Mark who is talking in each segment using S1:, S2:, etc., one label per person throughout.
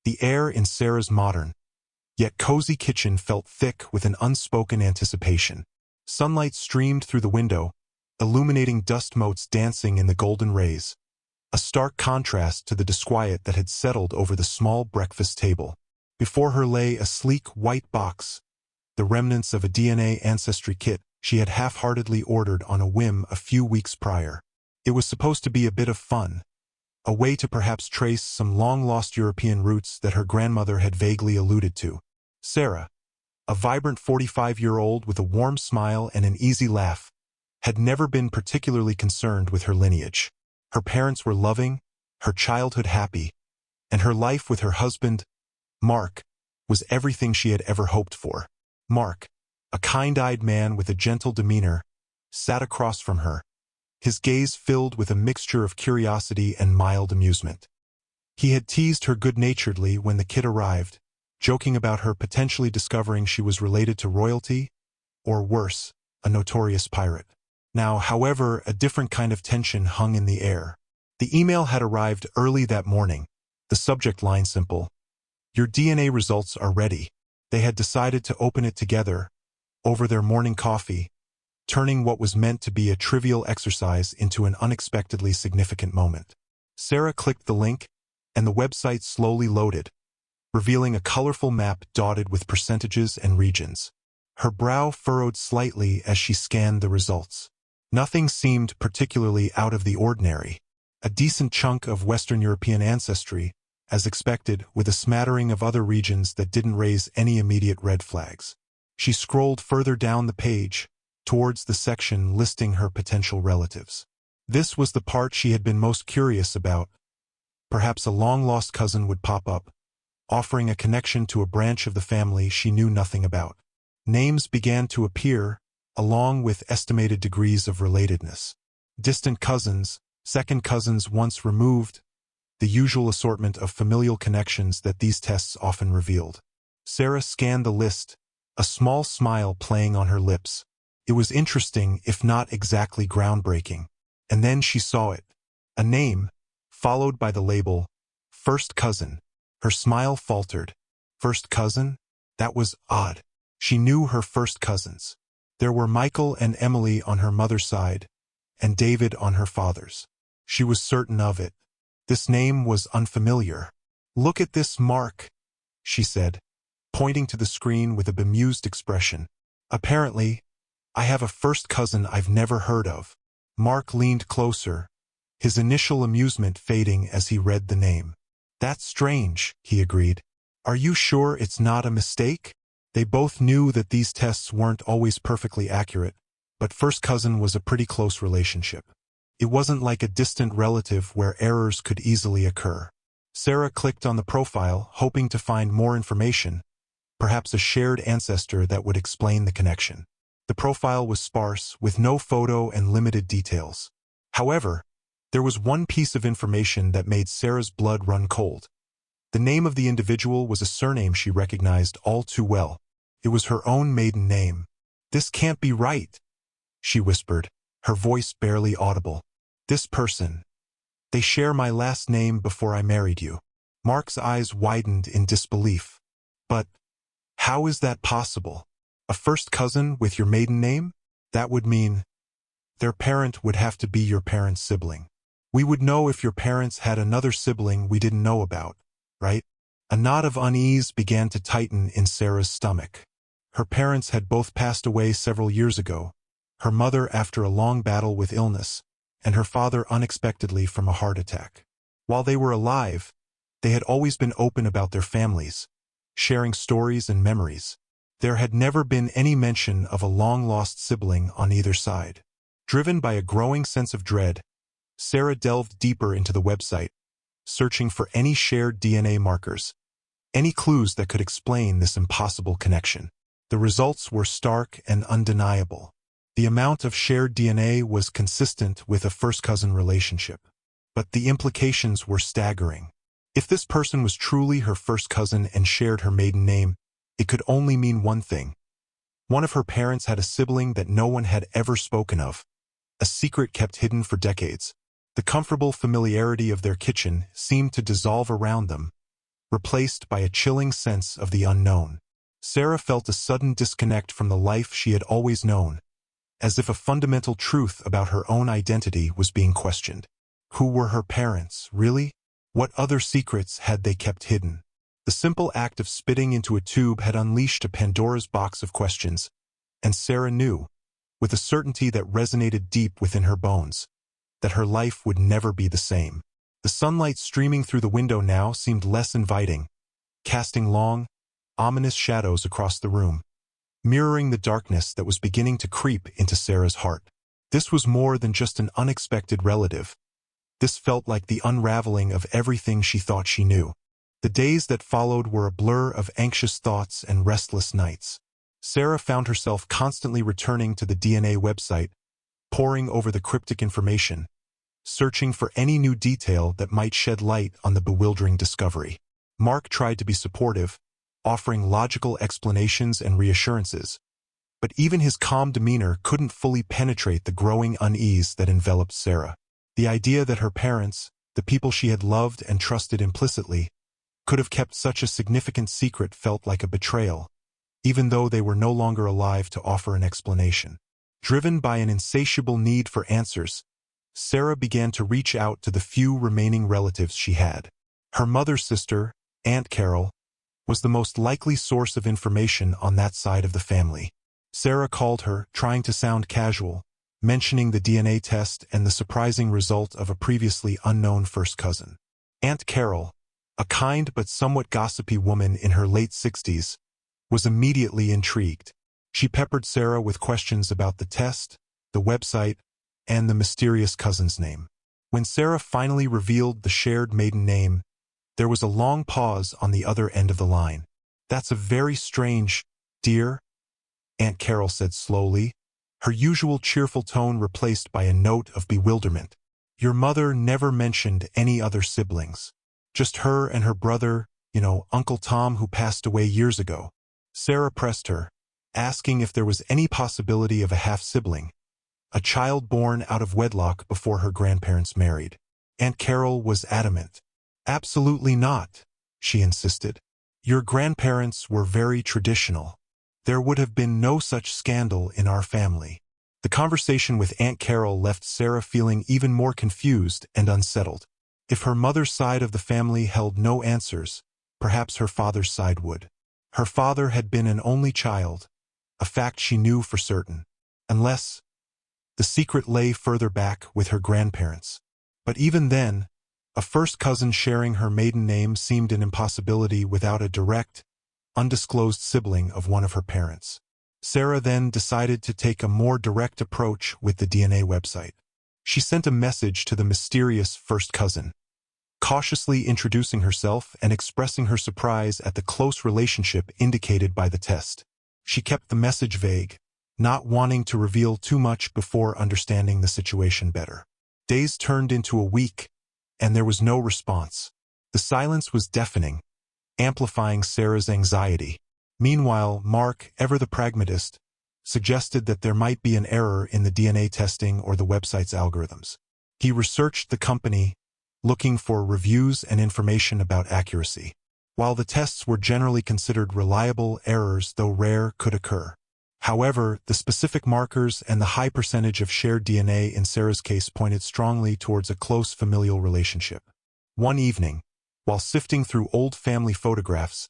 S1: The air in Sarah's modern, yet cozy kitchen felt thick with an unspoken anticipation. Sunlight streamed through the window, illuminating dust motes dancing in the golden rays, a stark contrast to the disquiet that had settled over the small breakfast table. Before her lay a sleek white box, the remnants of a DNA ancestry kit she had half-heartedly ordered on a whim a few weeks prior. It was supposed to be a bit of fun, a way to perhaps trace some long-lost European roots that her grandmother had vaguely alluded to. Sarah, a vibrant 45-year-old with a warm smile and an easy laugh, had never been particularly concerned with her lineage. Her parents were loving, her childhood happy, and her life with her husband, Mark, was everything she had ever hoped for. Mark, a kind-eyed man with a gentle demeanor, sat across from her, his gaze filled with a mixture of curiosity and mild amusement. He had teased her good-naturedly when the kid arrived, joking about her potentially discovering she was related to royalty, or worse, a notorious pirate. Now, however, a different kind of tension hung in the air. The email had arrived early that morning, the subject line simple: "Your DNA results are ready." They had decided to open it together, over their morning coffee, turning what was meant to be a trivial exercise into an unexpectedly significant moment. Sarah clicked the link, and the website slowly loaded, revealing a colorful map dotted with percentages and regions. Her brow furrowed slightly as she scanned the results. Nothing seemed particularly out of the ordinary. A decent chunk of Western European ancestry, as expected, with a smattering of other regions that didn't raise any immediate red flags. She scrolled further down the page, towards the section listing her potential relatives. This was the part she had been most curious about. Perhaps a long-lost cousin would pop up, offering a connection to a branch of the family she knew nothing about. Names began to appear, along with estimated degrees of relatedness. Distant cousins, second cousins once removed, the usual assortment of familial connections that these tests often revealed. Sarah scanned the list, a small smile playing on her lips. It was interesting, if not exactly groundbreaking. And then she saw it. A name, followed by the label, first cousin. Her smile faltered. First cousin? That was odd. She knew her first cousins. There were Michael and Emily on her mother's side, and David on her father's. She was certain of it. This name was unfamiliar. "Look at this mark," she said, pointing to the screen with a bemused expression. "Apparently, I have a first cousin I've never heard of." Mark leaned closer, his initial amusement fading as he read the name. "That's strange," he agreed. "Are you sure it's not a mistake?" They both knew that these tests weren't always perfectly accurate, but first cousin was a pretty close relationship. It wasn't like a distant relative where errors could easily occur. Sarah clicked on the profile, hoping to find more information, perhaps a shared ancestor that would explain the connection. The profile was sparse, with no photo and limited details. However, there was one piece of information that made Sarah's blood run cold. The name of the individual was a surname she recognized all too well. It was her own maiden name. "This can't be right," she whispered, her voice barely audible. "This person. They share my last name before I married you." Mark's eyes widened in disbelief. "But how is that possible? A first cousin with your maiden name? That would mean their parent would have to be your parent's sibling. We would know if your parents had another sibling we didn't know about, right?" A knot of unease began to tighten in Sarah's stomach. Her parents had both passed away several years ago, her mother after a long battle with illness, and her father unexpectedly from a heart attack. While they were alive, they had always been open about their families, sharing stories and memories. There had never been any mention of a long-lost sibling on either side. Driven by a growing sense of dread, Sarah delved deeper into the website, searching for any shared DNA markers, any clues that could explain this impossible connection. The results were stark and undeniable. The amount of shared DNA was consistent with a first-cousin relationship, but the implications were staggering. If this person was truly her first cousin and shared her maiden name, it could only mean one thing. One of her parents had a sibling that no one had ever spoken of, a secret kept hidden for decades. The comfortable familiarity of their kitchen seemed to dissolve around them, replaced by a chilling sense of the unknown. Sarah felt a sudden disconnect from the life she had always known, as if a fundamental truth about her own identity was being questioned. Who were her parents, really? What other secrets had they kept hidden? The simple act of spitting into a tube had unleashed a Pandora's box of questions, and Sarah knew, with a certainty that resonated deep within her bones, that her life would never be the same. The sunlight streaming through the window now seemed less inviting, casting long, ominous shadows across the room, mirroring the darkness that was beginning to creep into Sarah's heart. This was more than just an unexpected relative. This felt like the unraveling of everything she thought she knew. The days that followed were a blur of anxious thoughts and restless nights. Sarah found herself constantly returning to the DNA website, poring over the cryptic information, searching for any new detail that might shed light on the bewildering discovery. Mark tried to be supportive, offering logical explanations and reassurances, but even his calm demeanor couldn't fully penetrate the growing unease that enveloped Sarah. The idea that her parents, the people she had loved and trusted implicitly, could have kept such a significant secret felt like a betrayal, even though they were no longer alive to offer an explanation. Driven by an insatiable need for answers, Sarah began to reach out to the few remaining relatives she had. Her mother's sister, Aunt Carol, was the most likely source of information on that side of the family. Sarah called her, trying to sound casual, mentioning the DNA test and the surprising result of a previously unknown first cousin. Aunt Carol, a kind but somewhat gossipy woman in her late 60s, was immediately intrigued. She peppered Sarah with questions about the test, the website, and the mysterious cousin's name. When Sarah finally revealed the shared maiden name, there was a long pause on the other end of the line. "That's a very strange, dear," Aunt Carol said slowly, her usual cheerful tone replaced by a note of bewilderment. "Your mother never mentioned any other siblings. Just her and her brother, Uncle Tom, who passed away years ago." Sarah pressed her, asking if there was any possibility of a half-sibling, a child born out of wedlock before her grandparents married. Aunt Carol was adamant. "Absolutely not," she insisted. "Your grandparents were very traditional. There would have been no such scandal in our family." The conversation with Aunt Carol left Sarah feeling even more confused and unsettled. If her mother's side of the family held no answers, perhaps her father's side would. Her father had been an only child, a fact she knew for certain. Unless the secret lay further back with her grandparents. But even then, a first cousin sharing her maiden name seemed an impossibility without a direct, undisclosed sibling of one of her parents. Sarah then decided to take a more direct approach with the DNA website. She sent a message to the mysterious first cousin, cautiously introducing herself and expressing her surprise at the close relationship indicated by the test. She kept the message vague, not wanting to reveal too much before understanding the situation better. Days turned into a week, and there was no response. The silence was deafening, amplifying Sarah's anxiety. Meanwhile, Mark, ever the pragmatist, suggested that there might be an error in the DNA testing or the website's algorithms. He researched the company, looking for reviews and information about accuracy. While the tests were generally considered reliable, errors, though rare, could occur. However, the specific markers and the high percentage of shared DNA in Sarah's case pointed strongly towards a close familial relationship. One evening, while sifting through old family photographs,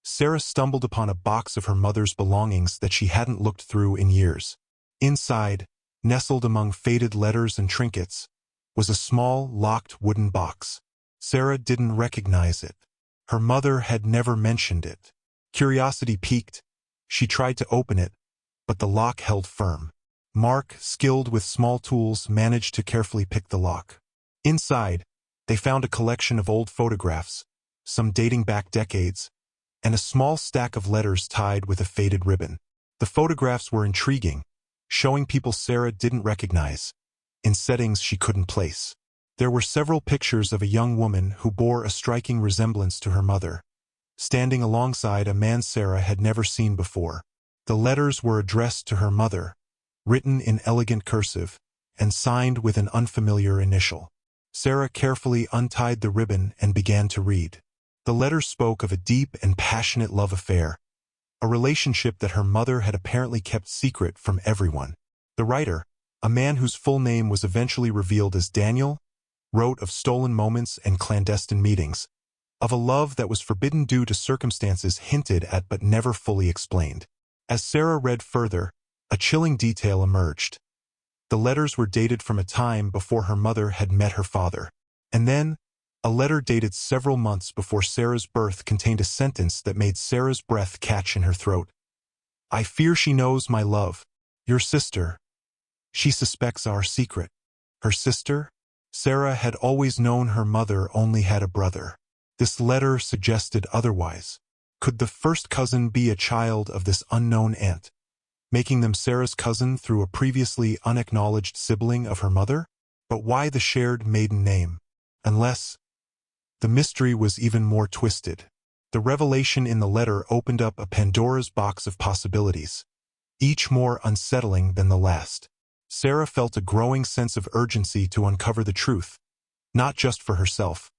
S1: Sarah stumbled upon a box of her mother's belongings that she hadn't looked through in years. Inside, nestled among faded letters and trinkets, was a small, locked wooden box. Sarah didn't recognize it. Her mother had never mentioned it. Curiosity piqued. She tried to open it, but the lock held firm. Mark, skilled with small tools, managed to carefully pick the lock. Inside, they found a collection of old photographs, some dating back decades, and a small stack of letters tied with a faded ribbon. The photographs were intriguing, showing people Sarah didn't recognize, in settings she couldn't place. There were several pictures of a young woman who bore a striking resemblance to her mother, standing alongside a man Sarah had never seen before. The letters were addressed to her mother, written in elegant cursive, and signed with an unfamiliar initial. Sarah carefully untied the ribbon and began to read. The letters spoke of a deep and passionate love affair, a relationship that her mother had apparently kept secret from everyone. The writer, a man whose full name was eventually revealed as Daniel, wrote of stolen moments and clandestine meetings, of a love that was forbidden due to circumstances hinted at but never fully explained. As Sarah read further, a chilling detail emerged. The letters were dated from a time before her mother had met her father. And then, a letter dated several months before Sarah's birth contained a sentence that made Sarah's breath catch in her throat. "I fear she knows my love. Your sister. She suspects our secret." Her sister? Sarah had always known her mother only had a brother. This letter suggested otherwise. Could the first cousin be a child of this unknown aunt, making them Sarah's cousin through a previously unacknowledged sibling of her mother? But why the shared maiden name? Unless the mystery was even more twisted. The revelation in the letter opened up a Pandora's box of possibilities, each more unsettling than the last. Sarah felt a growing sense of urgency to uncover the truth, not just for herself,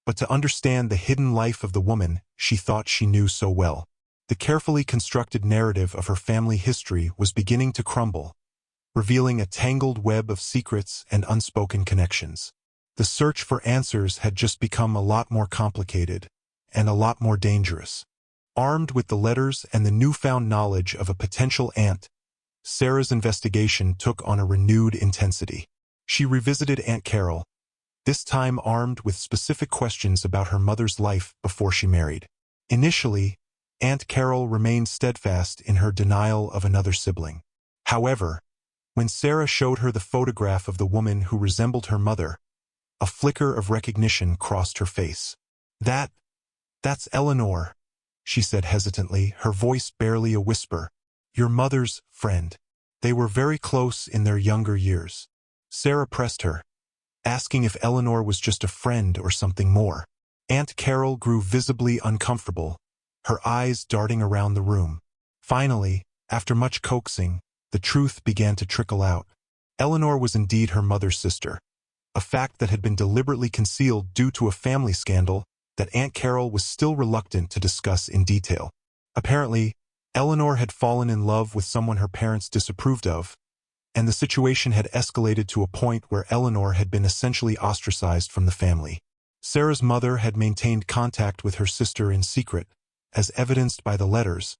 S1: but to understand the hidden life of the woman she thought she knew so well. The carefully constructed narrative of her family history was beginning to crumble, revealing a tangled web of secrets and unspoken connections. The search for answers had just become a lot more complicated and a lot more dangerous. Armed with the letters and the newfound knowledge of a potential aunt, Sarah's investigation took on a renewed intensity. She revisited Aunt Carol, this time armed with specific questions about her mother's life before she married. Initially, Aunt Carol remained steadfast in her denial of another sibling. However, when Sarah showed her the photograph of the woman who resembled her mother, a flicker of recognition crossed her face. That's Eleanor," she said hesitantly, her voice barely a whisper. "Your mother's friend. They were very close in their younger years." Sarah pressed her, asking if Eleanor was just a friend or something more. Aunt Carol grew visibly uncomfortable, her eyes darting around the room. Finally, after much coaxing, the truth began to trickle out. Eleanor was indeed her mother's sister, a fact that had been deliberately concealed due to a family scandal that Aunt Carol was still reluctant to discuss in detail. Apparently, Eleanor had fallen in love with someone her parents disapproved of, and the situation had escalated to a point where Eleanor had been essentially ostracized from the family. Sarah's mother had maintained contact with her sister in secret, as evidenced by the letters,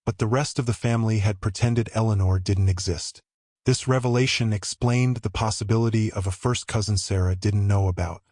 S1: but the rest of the family had pretended Eleanor didn't exist. This revelation explained the possibility of a first cousin Sarah didn't know about.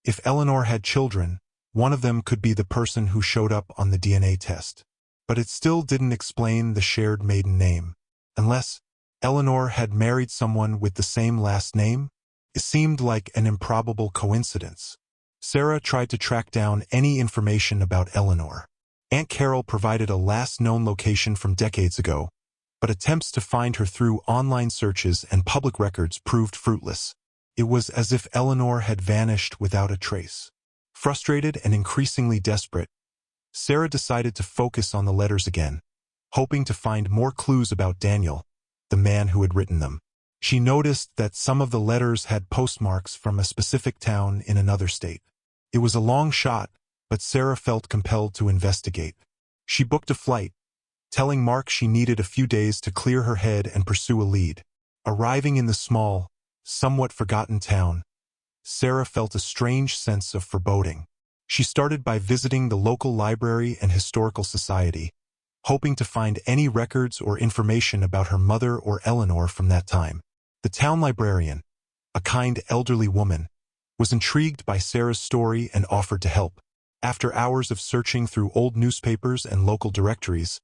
S1: If Eleanor had children, one of them could be the person who showed up on the DNA test. But it still didn't explain the shared maiden name. Unless Eleanor had married someone with the same last name, it seemed like an improbable coincidence. Sarah tried to track down any information about Eleanor. Aunt Carol provided a last known location from decades ago, but attempts to find her through online searches and public records proved fruitless. It was as if Eleanor had vanished without a trace. Frustrated and increasingly desperate, Sarah decided to focus on the letters again, hoping to find more clues about Daniel, the man who had written them. She noticed that some of the letters had postmarks from a specific town in another state. It was a long shot, but Sarah felt compelled to investigate. She booked a flight, telling Mark she needed a few days to clear her head and pursue a lead. Arriving in the small, somewhat forgotten town, Sarah felt a strange sense of foreboding. She started by visiting the local library and historical society, hoping to find any records or information about her mother or Eleanor from that time. The town librarian, a kind elderly woman, was intrigued by Sarah's story and offered to help. After hours of searching through old newspapers and local directories,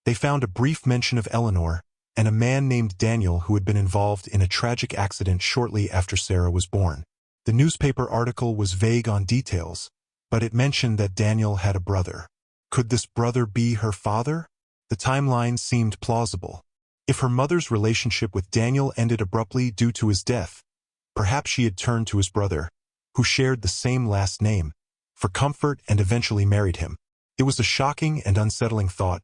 S1: they found a brief mention of Eleanor and a man named Daniel who had been involved in a tragic accident shortly after Sarah was born. The newspaper article was vague on details, but it mentioned that Daniel had a brother. Could this brother be her father? The timeline seemed plausible. If her mother's relationship with Daniel ended abruptly due to his death, perhaps she had turned to his brother, who shared the same last name, for comfort and eventually married him. It was a shocking and unsettling thought,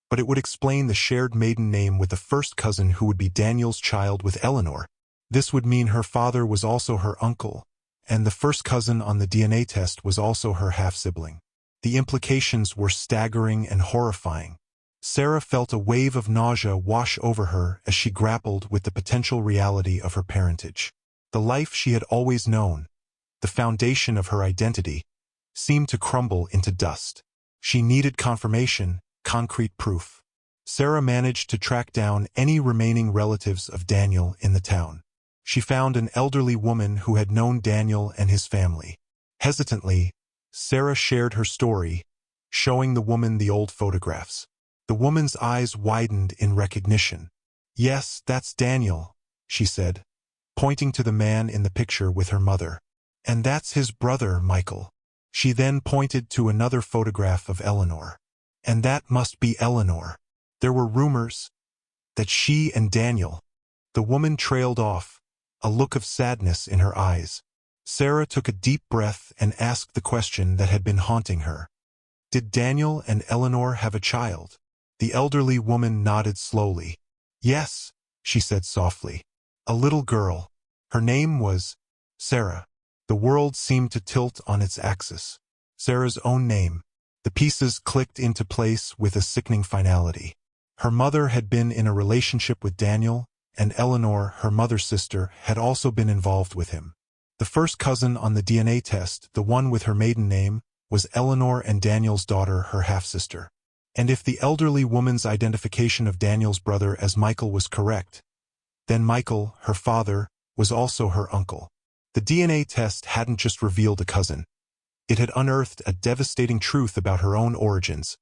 S1: but it would explain the shared maiden name with the first cousin who would be Daniel's child with Eleanor. This would mean her father was also her uncle, and the first cousin on the DNA test was also her half-sibling. The implications were staggering and horrifying. Sarah felt a wave of nausea wash over her as she grappled with the potential reality of her parentage. The life she had always known, the foundation of her identity, seemed to crumble into dust. She needed confirmation, concrete proof. Sarah managed to track down any remaining relatives of Daniel in the town. She found an elderly woman who had known Daniel and his family. Hesitantly, Sarah shared her story, showing the woman the old photographs. The woman's eyes widened in recognition. "Yes, that's Daniel," she said, pointing to the man in the picture with her mother. "And that's his brother, Michael." She then pointed to another photograph of Eleanor. "And that must be Eleanor. There were rumors that she and Daniel—" The woman trailed off, a look of sadness in her eyes. Sarah took a deep breath and asked the question that had been haunting her. "Did Daniel and Eleanor have a child?" The elderly woman nodded slowly. "Yes," she said softly. "A little girl. Her name was Sarah." The world seemed to tilt on its axis. Sarah's own name. The pieces clicked into place with a sickening finality. Her mother had been in a relationship with Daniel, and Eleanor, her mother's sister, had also been involved with him. The first cousin on the DNA test, the one with her maiden name, was Eleanor and Daniel's daughter, her half-sister. And if the elderly woman's identification of Daniel's brother as Michael was correct, then Michael, her father, was also her uncle. The DNA test hadn't just revealed a cousin. It had unearthed a devastating truth about her own origins,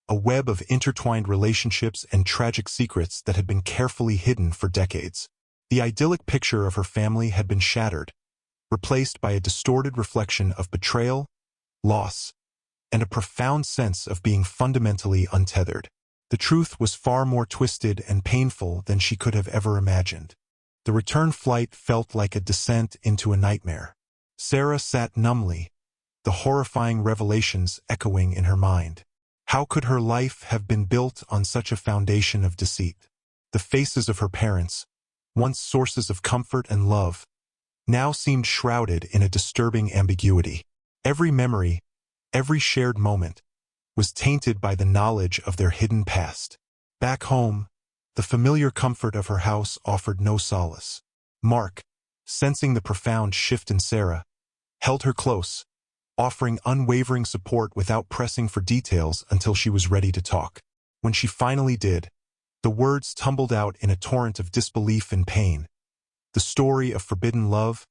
S1: a web of intertwined relationships and tragic secrets that had been carefully hidden for decades. The idyllic picture of her family had been shattered, replaced by a distorted reflection of betrayal, loss, and a profound sense of being fundamentally untethered. The truth was far more twisted and painful than she could have ever imagined. The return flight felt like a descent into a nightmare. Sarah sat numbly, the horrifying revelations echoing in her mind. How could her life have been built on such a foundation of deceit? The faces of her parents, once sources of comfort and love, now seemed shrouded in a disturbing ambiguity. Every memory, every shared moment, was tainted by the knowledge of their hidden past. Back home, the familiar comfort of her house offered no solace. Mark, sensing the profound shift in Sarah, held her close, offering unwavering support without pressing for details until she was ready to talk. When she finally did, the words tumbled out in a torrent of disbelief and pain. The story of forbidden love,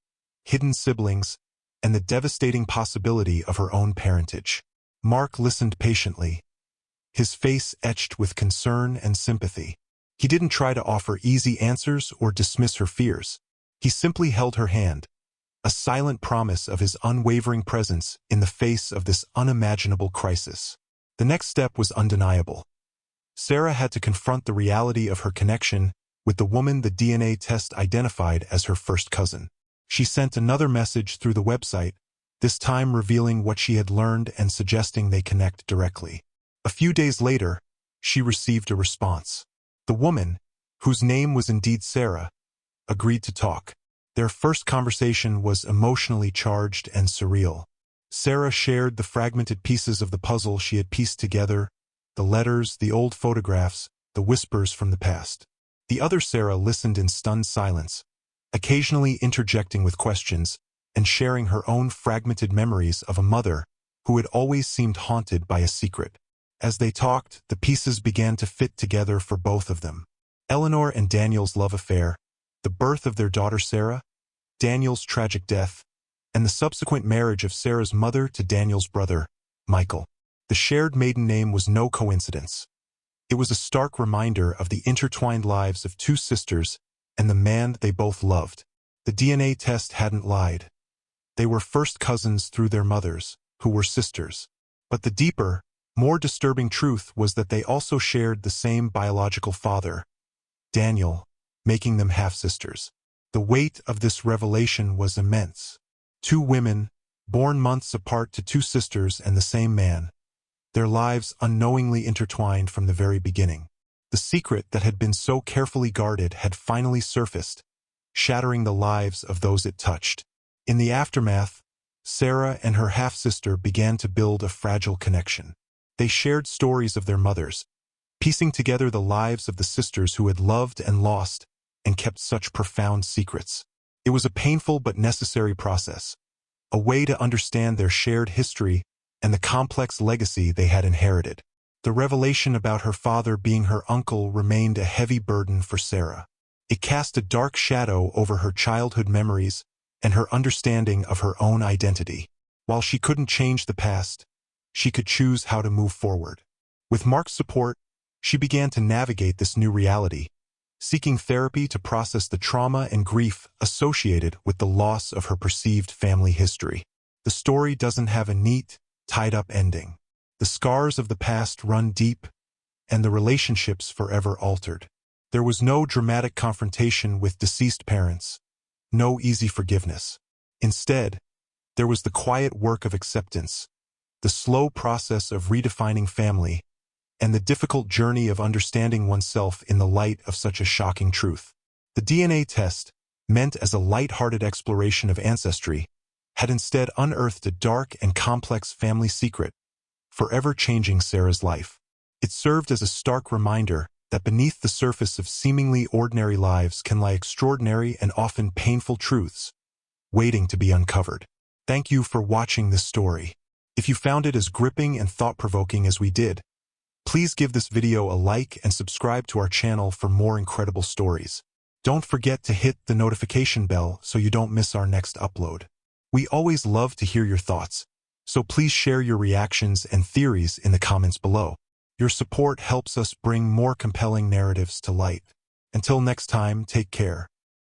S1: hidden siblings, and the devastating possibility of her own parentage. Mark listened patiently, his face etched with concern and sympathy. He didn't try to offer easy answers or dismiss her fears. He simply held her hand, a silent promise of his unwavering presence in the face of this unimaginable crisis. The next step was undeniable. Sarah had to confront the reality of her connection with the woman the DNA test identified as her first cousin. She sent another message through the website, this time revealing what she had learned and suggesting they connect directly. A few days later, she received a response. The woman, whose name was indeed Sarah, agreed to talk. Their first conversation was emotionally charged and surreal. Sarah shared the fragmented pieces of the puzzle she had pieced together, the letters, the old photographs, the whispers from the past. The other Sarah listened in stunned silence, occasionally interjecting with questions and sharing her own fragmented memories of a mother who had always seemed haunted by a secret. As they talked, the pieces began to fit together for both of them. Eleanor and Daniel's love affair, the birth of their daughter Sarah, Daniel's tragic death, and the subsequent marriage of Sarah's mother to Daniel's brother, Michael. The shared maiden name was no coincidence. It was a stark reminder of the intertwined lives of two sisters and the man they both loved. The DNA test hadn't lied. They were first cousins through their mothers, who were sisters. But the deeper, more disturbing truth was that they also shared the same biological father, Daniel, making them half-sisters. The weight of this revelation was immense. Two women, born months apart to two sisters and the same man, their lives unknowingly intertwined from the very beginning. The secret that had been so carefully guarded had finally surfaced, shattering the lives of those it touched. In the aftermath, Sarah and her half-sister began to build a fragile connection. They shared stories of their mothers, piecing together the lives of the sisters who had loved and lost and kept such profound secrets. It was a painful but necessary process, a way to understand their shared history and the complex legacy they had inherited. The revelation about her father being her uncle remained a heavy burden for Sarah. It cast a dark shadow over her childhood memories and her understanding of her own identity. While she couldn't change the past, she could choose how to move forward. With Mark's support, she began to navigate this new reality, seeking therapy to process the trauma and grief associated with the loss of her perceived family history. The story doesn't have a neat, tied-up ending. The scars of the past run deep, and the relationships forever altered. There was no dramatic confrontation with deceased parents, no easy forgiveness. Instead, there was the quiet work of acceptance, the slow process of redefining family, and the difficult journey of understanding oneself in the light of such a shocking truth. The DNA test, meant as a light-hearted exploration of ancestry, had instead unearthed a dark and complex family secret, forever changing Sarah's life. It served as a stark reminder that beneath the surface of seemingly ordinary lives can lie extraordinary and often painful truths, waiting to be uncovered. Thank you for watching this story. If you found it as gripping and thought-provoking as we did, please give this video a like and subscribe to our channel for more incredible stories. Don't forget to hit the notification bell so you don't miss our next upload. We always love to hear your thoughts, so please share your reactions and theories in the comments below. Your support helps us bring more compelling narratives to light. Until next time, take care.